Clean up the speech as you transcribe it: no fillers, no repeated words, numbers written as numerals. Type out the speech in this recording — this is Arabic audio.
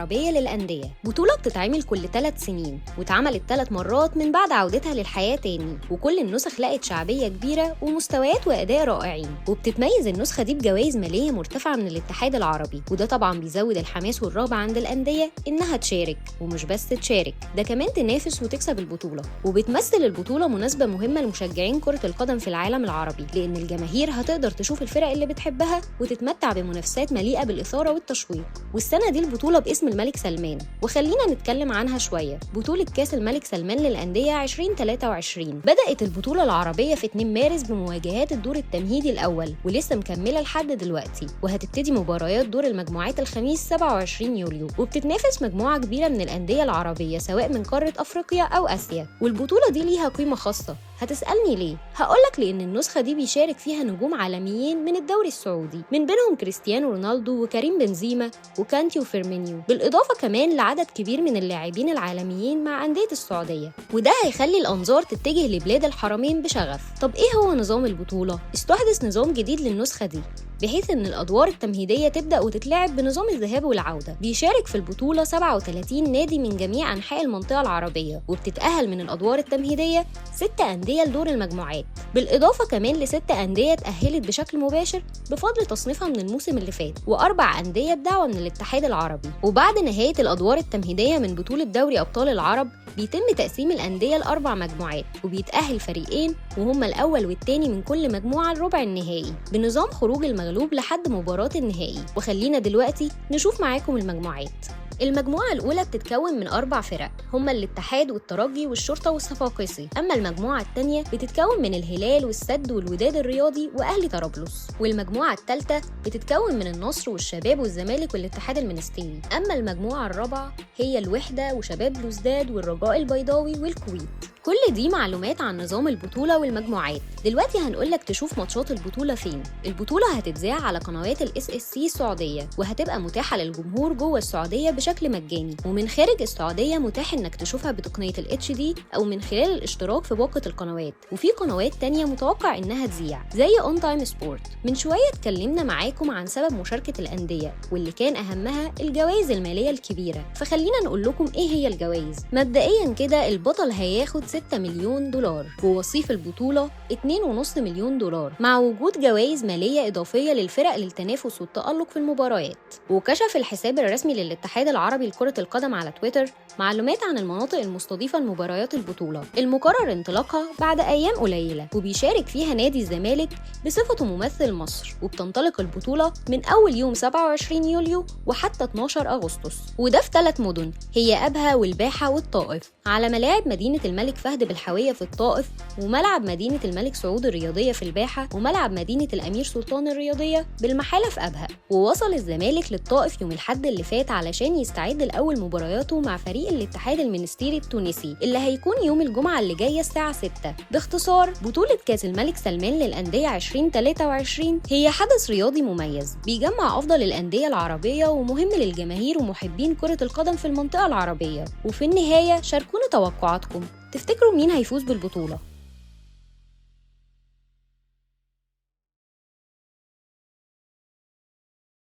العربية للأندية، بطولة بتتعمل كل 3 سنين واتعملت 3 مرات من بعد عودتها للحياة تاني، وكل النسخ لقت شعبية كبيرة ومستويات وأداء رائعين، وبتتميز النسخة دي بجوائز مالية مرتفعة من الاتحاد العربي، وده طبعا بيزود الحماس والرغبة عند الأندية إنها تشارك، ومش بس تشارك، ده كمان تنافس وتكسب البطولة. وبتمثل البطولة مناسبة مهمة لمشجعين كرة القدم في العالم العربي، لأن الجماهير هتقدر تشوف الفرق اللي بتحبها وتتمتع بمنافسات مليئة بالإثارة والتشويق. والسنة دي البطولة باسم الملك سلمان، وخلينا نتكلم عنها شوية. بطولة كاس الملك سلمان للأندية 2023 بدأت البطولة العربية في 2 مارس بمواجهات الدور التمهيدي الأول، ولسه مكملة لحد دلوقتي، وهتبتدي مباريات دور المجموعات الخميس 27 يوليو، وبتتنافس مجموعة كبيرة من الأندية العربية سواء من قارة أفريقيا أو آسيا. والبطولة دي ليها قيمة خاصة. هتسألني ليه؟ هقولك لأن النسخة دي بيشارك فيها نجوم عالميين من الدوري السعودي، من بينهم كريستيانو رونالدو وكريم بنزيما وكانتي وفيرمينيو، بالإضافة كمان لعدد كبير من اللاعبين العالميين مع أندية السعودية، وده هيخلي الأنظار تتجه لبلاد الحرمين بشغف. طب إيه هو نظام البطولة؟ استحدث نظام جديد للنسخة دي، بحيث إن الأدوار التمهيدية تبدأ وتتلعب بنظام الذهاب والعودة. بيشارك في البطولة 37 نادي من جميع أنحاء المنطقة العربية، وبتتأهل من الأدوار التمهيدية 6 أندية لدور المجموعات، بالإضافة كمان ل6 أندية اتأهلت بشكل مباشر بفضل تصنيفها من الموسم اللي فات، و4 أندية بدعوة من الاتحاد العربي. وبعد نهاية الأدوار التمهيدية من بطولة دوري أبطال العرب بيتم تقسيم الأندية ل4 مجموعات، وبيتأهل فريقين وهما الأول والتاني من كل مجموعة لربع النهائي، بنظام خروج المغلوب لحد مباراة النهائي. وخلينا دلوقتي نشوف معاكم المجموعات. المجموعة الأولى بتتكون من 4 فرق، هما الاتحاد والترجي والشرطة والصفاقسي. أما المجموعة الثانية بتتكون من الهلال والسد والوداد الرياضي وأهلي طرابلس. والمجموعة الثالثة بتتكون من النصر والشباب والزمالك والاتحاد المنستيري. أما المجموعة الرابعة هي الوحدة وشباب بلوزداد والرجاء البيضاوي والكويت. كل دي معلومات عن نظام البطولة والمجموعات. دلوقتي هنقولك تشوف ماتشات البطولة فين. البطولة هتتذاع على قنوات الSSC السعودية، وهتبقى متاحة للجمهور جوه السعودية بشكل مجاني، ومن خارج السعودية متاح انك تشوفها بتقنية الHD او من خلال الاشتراك في باقة القنوات. وفي قنوات تانية متوقع انها تذيع زي اون تايم سبورت. من شوية اتكلمنا معاكم عن سبب مشاركة الأندية، واللي كان اهمها الجوائز المالية الكبيرة، فخلينا نقول لكم ايه هي الجوائز. مبدئيا كده البطل هياخد 6 مليون دولار، ووصيف البطولة 2.5 مليون دولار، مع وجود جوائز مالية إضافية للفرق للتنافس والتألق في المباريات. وكشف الحساب الرسمي للاتحاد العربي لكرة القدم على تويتر معلومات عن المناطق المستضيفة لمباريات البطولة المقرر انطلاقها بعد أيام قليلة، وبيشارك فيها نادي الزمالك بصفته ممثل مصر، وبتنطلق البطولة من أول يوم 27 يوليو وحتى 12 أغسطس، وده في 3 مدن هي أبها والباحة والطائف، على ملاعب مدينة الملك فهد بالحاوية في الطائف، وملعب مدينة الملك سعود الرياضية في الباحة، وملعب مدينة الأمير سلطان الرياضية بالمحالة في أبها. ووصل الزمالك للطائف يوم الأحد اللي فات علشان يستعد لأول مبارياته مع فريق الاتحاد المنستيري التونسي اللي هيكون يوم الجمعة اللي جاية الساعة 6. باختصار، بطولة كاس الملك سلمان للأندية 2023 هي حدث رياضي مميز بيجمع أفضل الأندية العربية، ومهم للجماهير ومحبين كرة القدم في المنطقة العربية. وفي النهاية شاركونا توقعاتكم، تفتكروا مين هيفوز بالبطولة؟